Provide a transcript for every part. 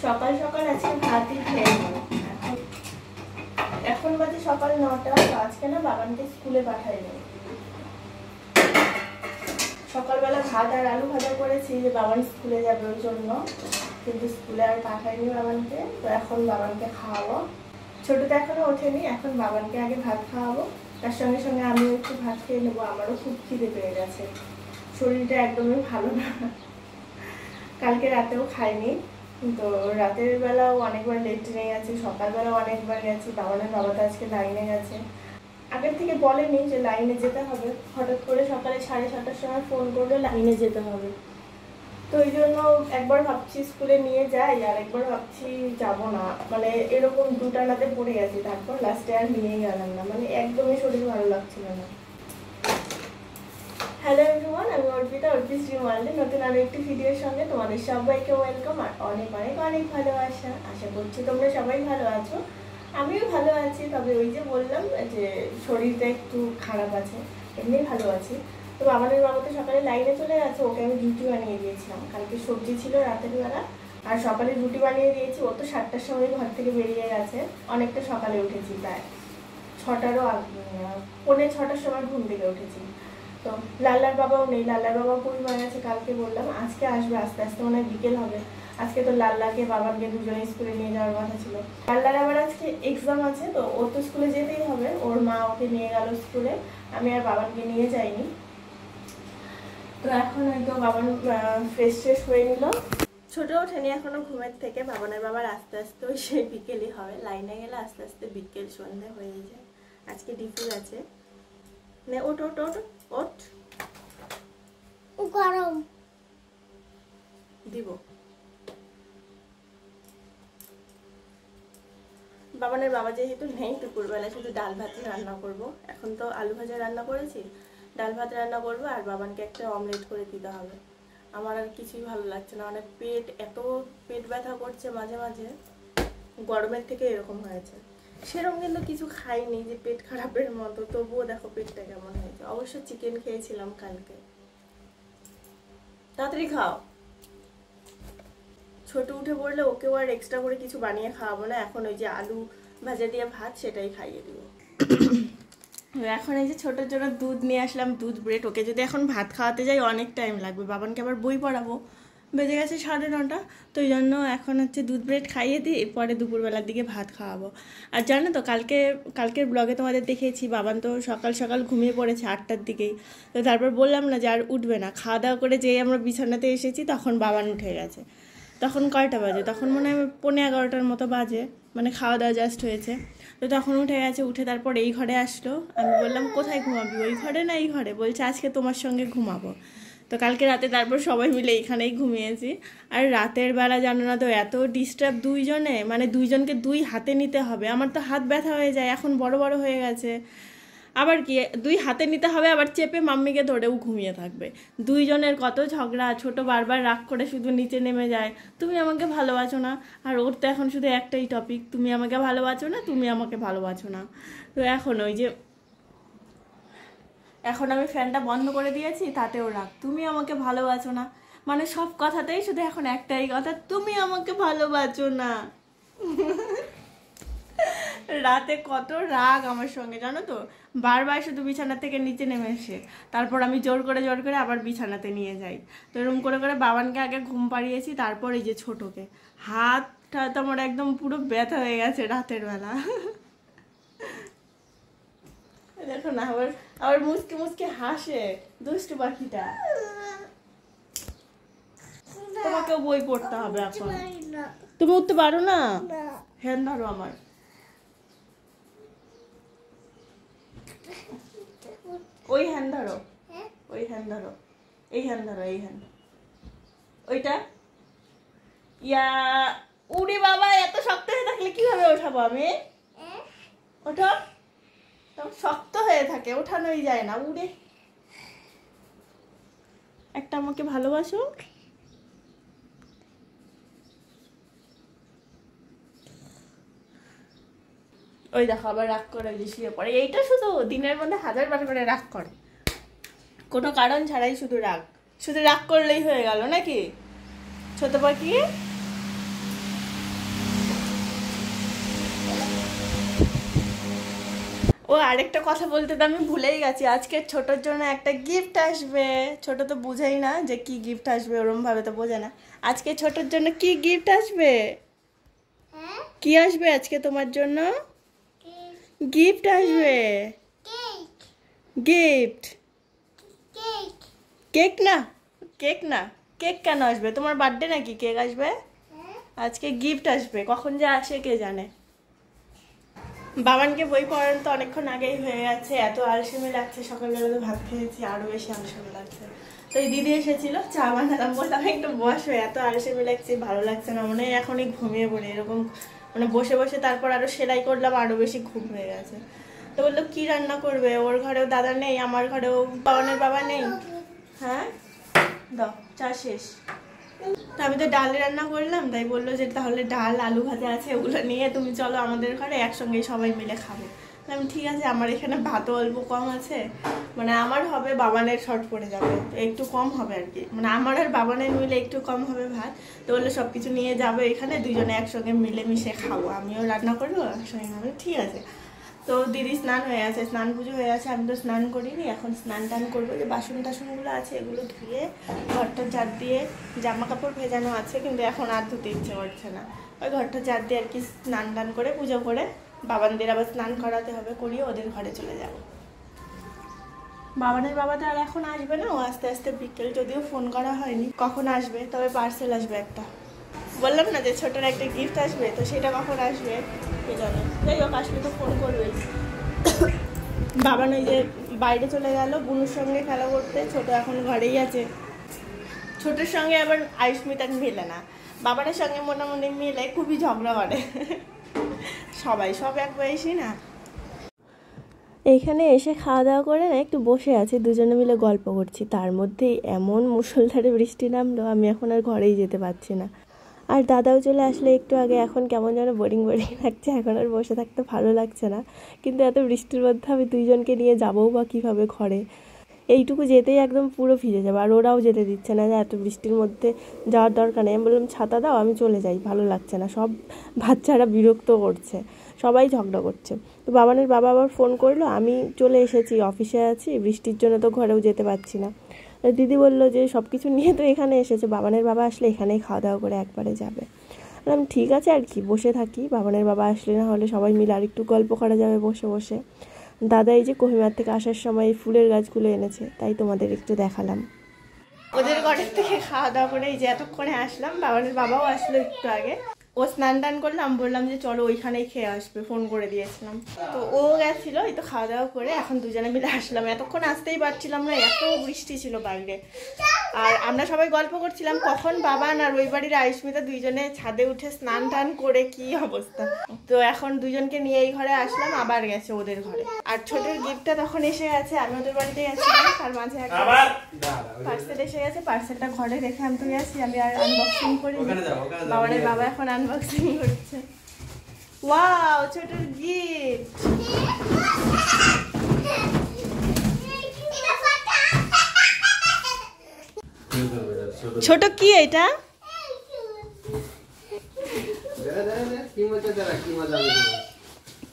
সকাল সকাল আজকে ভাতই খেয়ে নেবো। এখন বাজে সকাল 9টা। আজকে না বাবানকে স্কুলে পাঠাই নেই। সকালবেলা ভাত আর আলু ভাজা করেছি যে বাবান স্কুলে যাবে ওই জন্য, কিন্তু স্কুলে আর পাঠাইনি বাবানকে। তো এখন বাবানকে খাওয়াবো। ছোট তো এখনো ওঠেনি, এখন বাবানকে আগে ভাত খাওয়াবো, তার সঙ্গে সঙ্গে আমিও একটু ভাত খেয়ে নেবো। আমারও খুব খিদে পেয়ে গেছে, শরীরটা একদমই ভালো না। কালকে রাতেও খাইনি, তো রাতের বেলাও অনেকবার লেট্রিনে গেছি, সকালবেলাও অনেকবার গেছি। বাবানের বাবা তো আজকে লাইনে গেছে, আগের থেকে বলেনি যে লাইনে যেতে হবে, হঠাৎ করে সকালে 6:30টার সময় ফোন করলে লাইনে যেতে হবে। তো ওই জন্য একবার ভাবছি স্কুলে নিয়ে যাই, আর একবার ভাবছি যাব না। মানে এরকম দুটানাতে পড়ে গেছি, তারপর লাস্টে আর নিয়ে গেলাম না। মানে একদমই শরীর ভালো লাগছিল না। হ্যালো এভরিওয়ান, আমি অর্পিতা, অর্পিস ড্রিম ওয়ার্ল্ডে নতুন আরও একটি ভিডিওর সঙ্গে তোমাদের সবাইকে ওয়েলকাম আর অনেক অনেক অনেক ভালোবাসা। আশা করছি তোমরা সবাই ভালো আছো, আমিও ভালো আছি। তবে ওই যে বললাম যে শরীরটা একটু খারাপ আছে, এমনি ভালো আছি। তো বাবানের বাবা তো সকালে লাইনে চলে গেছে, ওকে আমি রুটি বানিয়ে দিয়েছিলাম। কালকে সবজি ছিল রাতের বেলা, আর সকালে রুটি বানিয়ে দিয়েছি। ও তো 7টার সময় ঘর থেকে বেরিয়ে গেছে, অনেকটা সকালে উঠেছি, প্রায় 6টারও 6:45টার সময় ঘুম থেকে উঠেছি। তো লাল্লার বাবাও নেই, লাল্লার বাবা পরিবার আছে, কালকে বললাম আজকে আসবে, আস্তে আস্তে মনে হয় বিকেল হবে। আজকে তো লাল্লাকে বাবাকে দুজনে স্কুলে নিয়ে যাওয়ার কথা ছিল। লাল্লার আবার আজকে এক্সাম আছে, তো ও তো স্কুলে যেতেই হবে, ওর মা ওকে নিয়ে গেল স্কুলে, আমি আর বাবাকে নিয়ে যাইনি। তো এখন হয়তো বাবান ফ্রেশ ট্রেশ হয়ে নিল, ছোট ওঠেনি এখনো ঘুমের থেকে। বাবানের বাবার আস্তে আস্তে ওই সেই বিকেলই হবে, লাইনে গেলে আস্তে আস্তে বিকেল সন্ধ্যে হয়ে যায়। আজকে ডিফুল আছে, নে ওঠ ওঠ ওঠ ওঠ, গরম দিব। বাবানের বাবা যেহেতু নেই, দুপুরবেলা শুধু ডাল ভাত রান্না করব। এখন তো আলু ভাজা রান্না করেছি, ডাল ভাত রান্না করবো, আর বাবানকে একটা অমলেট করে দিতে হবে। আমার আর কিছুই ভালো লাগছে না, মানে এত পেট ব্যথা করছে মাঝে মাঝে, গরমের থেকে এরকম হয়েছে। সেরকম কিন্তু কিছু খাইনি যে পেট খারাপের মতো, তবুও দেখো পেটটা কেমন হয়েছে। অবশ্য চিকেন খেয়েছিলাম কালকে। তাড়াতাড়ি খাও। ছোট উঠে পড়লে ওকেও আর এক্সট্রা করে কিছু বানিয়ে খাওয়াবো না, এখন ওই যে আলু ভাজা দিয়ে ভাত সেটাই খাইয়ে দিব। এখন এই যে ছোটোর জন্য দুধ নিয়ে আসলাম, দুধ ব্রেড। ওকে যদি এখন ভাত খাওয়াতে যাই অনেক টাইম লাগবে, বাবানকে আবার বই পড়াবো, বেজে গেছে 9:30। তো এই জন্য এখন হচ্ছে দুধ ব্রেড খাইয়ে দিই, পরে দুপুরবেলার দিকে ভাত খাওয়াবো। আর জানো তো কালকের ব্লগে তোমাদের দেখিয়েছি বাবান তো সকাল সকাল ঘুমিয়ে পড়েছে 8টার দিকেই। তো তারপর বললাম না যে আর উঠবে না, খাওয়া দাওয়া করে যেই আমরা বিছানাতে এসেছি তখন বাবান উঠে গেছে। তখন কয়টা বাজে, তখন মনে হয় 11:15 মতো বাজে, মানে খাওয়া দাওয়া জাস্ট হয়েছে। তো তখন উঠে গেছে, উঠে তারপর এই ঘরে আসলো। আমি বললাম কোথায় ঘুমাবি, ওই ঘরে না এই ঘরে? বলছে আজকে তোমার সঙ্গে ঘুমাবো। তো কালকে রাতে তারপর সবাই মিলে এইখানেই ঘুমিয়েছি। আর রাতের বেলা জানো না তো এত ডিস্টার্ব দুইজনে, মানে দুইজনকে দুই হাতে নিতে হবে। আমার তো হাত ব্যথা হয়ে যায়, এখন বড় বড় হয়ে গেছে। আবার কি দুই হাতে নিতে হবে, আবার চেপে মাম্মিকে ধরেও ঘুমিয়ে থাকবে। দুইজনের কত ঝগড়া, ছোট বারবার রাগ করে শুধু নিচে নেমে যায়, তুমি আমাকে ভালোবাসো না। আর ওর তো এখন শুধু একটাই টপিক, তুমি আমাকে ভালোবাসো না, তুমি আমাকে ভালোবাসো না। তো এখন ওই যে এখন আমি ফ্যানটা বন্ধ করে দিয়েছি, তাতেও রাগ, তুমি আমাকে ভালোবাসো না। মানে সব কথাতেই শুধু এখন একটাই কথা, তুমি আমাকে ভালোবাসো না। রাতে কত রাগ আমার সঙ্গে জানো তো, বারবার শুধু বিছানা থেকে নিচে নেমে এসে তারপর আমি জোর করে আবার বিছানাতে নিয়ে যাই। তো এরকম করে বাবানকে আগে ঘুম পাড়িয়েছি, তারপর এই যে ছোটকে। হাতটা তো আমার একদম পুরো ব্যথা হয়ে গেছে রাতের বেলা। দেখো না, আবার মুসকে মুসকে হাসে দুষ্টু পাখিটা। তোমাকেও বই পড়তে হবে এখন, তুমি উঠতে পারো না? হ্যাঁ ধরো আমার, ওই হ্যান্ড ধরো, ওই হ্যান্ড ধরো, এই হ্যান্ড ধরো, এই হ্যান্ড, ওইটা। ইয়া উড়ে বাবা, এত শক্ত হয়ে থাকলে কিভাবে ওঠাবো আমি? ওঠো, শক্ত হয়ে থাকে, ওঠানোই যায় না, উড়ে। একটা আমাকে ভালোবাসো। ওই দেখো আবার রাগ করে যে শুয়ে পড়ে। এইটা শুধু দিনের মধ্যে 1000বার করে রাগ করে, কোনো কারণ ছাড়াই শুধু রাগ করলেই হয়ে গেল নাকি ছোট পাখি? ও আরেকটা কথা বলতে তো আমি ভুলেই গেছি, আজকে ছোটর জন্য একটা গিফট আসবে। ছোট তো বুঝেই না যে কি গিফট আসবে, ওরম ভাবে তো বোঝে না। আজকে ছোটর জন্য কি গিফট আসবে? কি আসবে আজকে তোমার জন্য? গিফট আসবে। গিফট কেক না, কেক না। কেক কেন আসবে? তোমার বার্থডে নাকি? কেক আসবে আজকে, গিফট আসবে। কখন যে আসে কে জানে। বাবানকে বই পড়ানো তো অনেকক্ষণ আগেই হয়ে গেছে, এত আলসেমি লাগছে, সকালবেলা তো ভাত খেয়েছি, আরো বেশি আলসেমি লাগছে। তো এই দিদি এসেছিল, চা বানালাম, বললাম একটু বসো, এত আলসেমি লাগছে, ভালো লাগছে না, মনে হয় এখনই ঘুমিয়ে পড়ি এরকম। মানে বসে বসে তারপর আরো সেলাই করলাম, আরো বেশি ঘুম হয়ে গেছে। তো বললো কি রান্না করবে? ওর ঘরেও দাদা নেই, আমার ঘরেও বাবানের বাবা নেই। হ্যাঁ দাও, চা শেষ। তো আমি তো ডাল রান্না করলাম, তাই বললো যে তাহলে ডাল আলু ভাজা আছে, ওগুলো নিয়ে তুমি চলো আমাদের ঘরে, একসঙ্গে সবাই মিলে খাবো। আমি ঠিক আছে, আমার এখানে ভাতও অল্প কম আছে, মানে আমার হবে, বাবানের শর্ট পড়ে যাবে, একটু কম হবে আর কি, মানে আমার আর বাবানের মিলে একটু কম হবে ভাত। তো বললো সব কিছু নিয়ে যাবে এখানে, দুজনে একসঙ্গে মিলেমিশে খাবো, আমিও রান্না করবো একসঙ্গে খাবো। ঠিক আছে। তো দিদি স্নান হয়ে আছে, স্নান পুজো হয়ে আছে, আমি তো স্নান করিনি, এখন স্নান টান করবো। যে বাসন টাসনগুলো আছে এগুলো ধুয়ে ঘরটা ঝাড় দিয়ে, জামা কাপড় ভেজানো আছে কিন্তু এখন আর ধুতে ইচ্ছে করছে না, ওই ঘরটা ঝাড় দিয়ে আর কি স্নান টান করে পুজো করে বাবানদের আবার স্নান করাতে হবে, করিয়ে ওদের ঘরে চলে যাব। বাবানের বাবা তো আর এখন আসবে না, ও আস্তে আস্তে বিকেল, যদিও ফোন করা হয়নি কখন আসবে, তবে পার্সেল আসবে একটা। বললাম না যে ছোটোর একটা গিফট আসবে, তো সেটা কখন আসবে কে জানে। যাই হোক, আসলে তো ফোন করবেই। বাবান ওই যে বাইরে চলে গেল বুনুর সঙ্গে খেলা করতে, ছোট এখন ঘরেই আছে। ছোটোর সঙ্গে আবার আয়ুষ্মিতার মেলে না, বাবানের সঙ্গে মোটামুটি মিলে, খুবই ঝগড়া করে সবাই, সব এক বয়সী না। এইখানে এসে খাওয়া দাওয়া করে না একটু বসে আছি, দুজনে মিলে গল্প করছি, তার মধ্যেই এমন মুষলধারে বৃষ্টি নামলো, আমি এখন আর ঘরেই যেতে পারছি না। আর দাদাও চলে আসলে একটু আগে, এখন কেমন যেন বোরিং বোরিং লাগছে, এখন আর বসে থাকতে ভালো লাগছে না। কিন্তু এত বৃষ্টির মধ্যে আমি দুইজনকে নিয়ে যাবও বা কীভাবে ঘরে, এইটুকু যেতেই একদম পুরো ভিজে যাবে, আর ওরাও যেতে দিচ্ছে না, যে এত বৃষ্টির মধ্যে যাওয়ার দরকার নেই। আমি বললাম ছাতা দাও, আমি চলে যাই, ভালো লাগছে না, সব বাচ্চারা বিরক্ত করছে, সবাই ঝগড়া করছে। তো বাবানের বাবা আবার ফোন করলো, আমি চলে এসেছি, অফিসে আছি, বৃষ্টির জন্য তো ঘরেও যেতে পারছি না। দিদি বললো যে সব কিছু নিয়ে তো এখানে এসেছে, বাবানের বাবা আসলে এখানেই খাওয়া দাওয়া করে একবারে যাবে। বললাম ঠিক আছে আর কি, বসে থাকি, বাবানের বাবা আসলে না হলে সবাই মিলে আর একটু গল্প করা যাবে বসে বসে। দাদা এই যে কোহিমার থেকে আসার সময় ফুলের গাছগুলো এনেছে, তাই তোমাদের একটু দেখালাম। ওদের ঘরের থেকে খাওয়া দাওয়া করে এই যে এতক্ষণে আসলাম, বাবানের বাবাও আসলো একটু আগে, ও স্নান টান করলাম, বললাম যে চলো ওইখানেই খেয়ে আসবে, ফোন করে দিয়েছিলাম। তো ও গেছিলো, এই তো খাওয়া দাওয়া করে এখন দুজনে মিলে আসলাম। এতক্ষণ আসতেই পারছিলাম না, এত বৃষ্টি ছিল বাইরে, আর আমরা সবাই গল্প করছিলাম কখন বাবান আর ওই বাড়ির আয়ুষ্মিতা দুইজনে ছাদে উঠে স্নান টান করে কি অবস্থা। তো এখন দুজনকে নিয়ে এই ঘরে আসলাম, আবার গেছে ওদের ঘরে। আর ছোটের গিফটটা তখন এসে গেছে, আমি ওদের বাড়িতে গেছিলাম, তার মাঝে একটা পার্সেল এসে গেছে, পার্সেলটা ঘরে রেখে আমি তো গেছি, আমি আর আনবক্সিং করি। বাবানের বাবা এখন আনবক্সিং করছে। ওয়াও, ছোটের গিফট। ছোট কি এটা?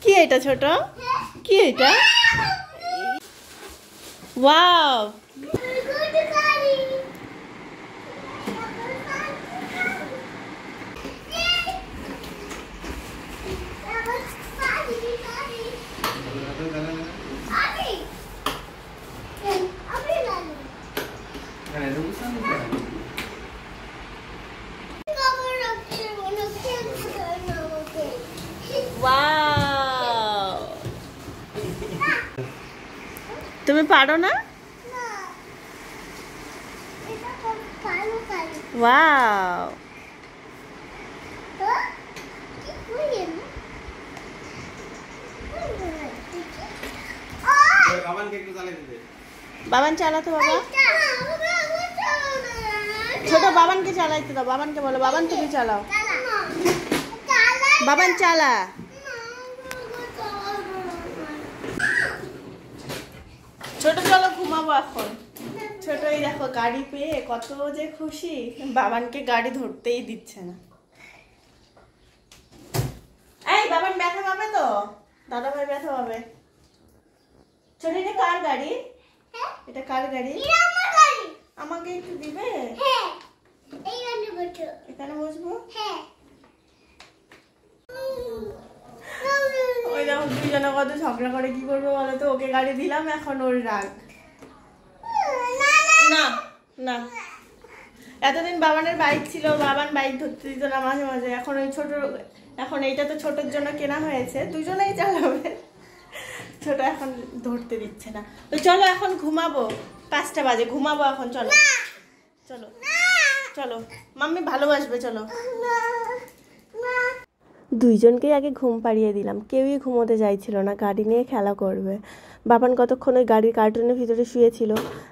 কি এটা ছোট? কি এটা? ওয়াও, তুমি পারো না? ওয়াও, বাবান চালাতো বাবা, ছোট বাবানকে চালাইতে দাও, বাবানকে বলো বাবান তুমি চালাও, বাবান চালা। ছোট চলো ঘুমাবো এখন। ছোট এই দেখো গাড়ি পেয়ে কত যে খুশি, বাবানকে গাড়ি ধরতেই দিচ্ছে না। এই বাবার ব্যথা পাবে তো, দাদা ভাই ব্যথা পাবে। ছোট এটা কার গাড়ি? এটা কার গাড়ি? আমাকে একটু দিবে? এখানে বসবো। ওই দেখো দুইজনে কত ঝগড়া করে, কি করবো বলো তো? ওকে গাড়ি দিলাম, এখন ওর রাগ। না না, এতদিন বাবানের বাইক ছিল, বাবান বাইক ধরতে দিত না মাঝে মাঝে। এখন ওই ছোট, এখন এইটা তো ছোটোর জন্য কেনা হয়েছে, দুজনেই চালাবে। ছোট এখন ধরতে দিচ্ছে না। তো চলো এখন ঘুমাবো, 5টা বাজে, ঘুমাবো এখন। চলো চলো চলো, মাম্মি ভালোবাসবে, চলো। দুইজনকেই আগে ঘুম পাড়িয়ে দিলাম, কেউই ঘুমোতে চাইছিল না, গাড়ি নিয়ে খেলা করবে। বাবান কতক্ষণ ওই গাড়ির কার্টুনের ভিতরে শুয়েছিল,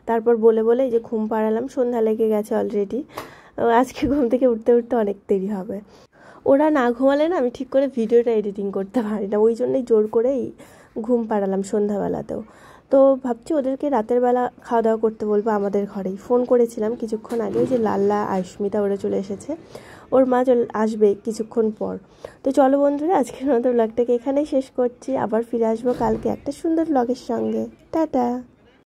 তারপর বলে বলে যে ঘুম পাড়ালাম, সন্ধ্যা লেগে গেছে অলরেডি। আজকে ঘুম থেকে উঠতে উঠতে অনেক দেরি হবে। ওরা না ঘুমালে না আমি ঠিক করে ভিডিওটা এডিটিং করতে পারি না, ওই জন্যই জোর করেই ঘুম পাড়ালাম সন্ধ্যাবেলাতেও। তো ভাবছি ওদেরকে রাতের বেলা খাওয়া দাওয়া করতে বলবো আমাদের ঘরেই। ফোন করেছিলাম কিছুক্ষণ আগে যে লাল্লা আয়ুষ্মিতা ওরা চলে এসেছে, ওর মা আসবে কিছুক্ষণ পর। তো চলো বন্ধুরা, আজকের মতো ব্লগটাকে এখানেই শেষ করছি, আবার ফিরে আসবো কালকে একটা সুন্দর ব্লগের সঙ্গে। টাটা।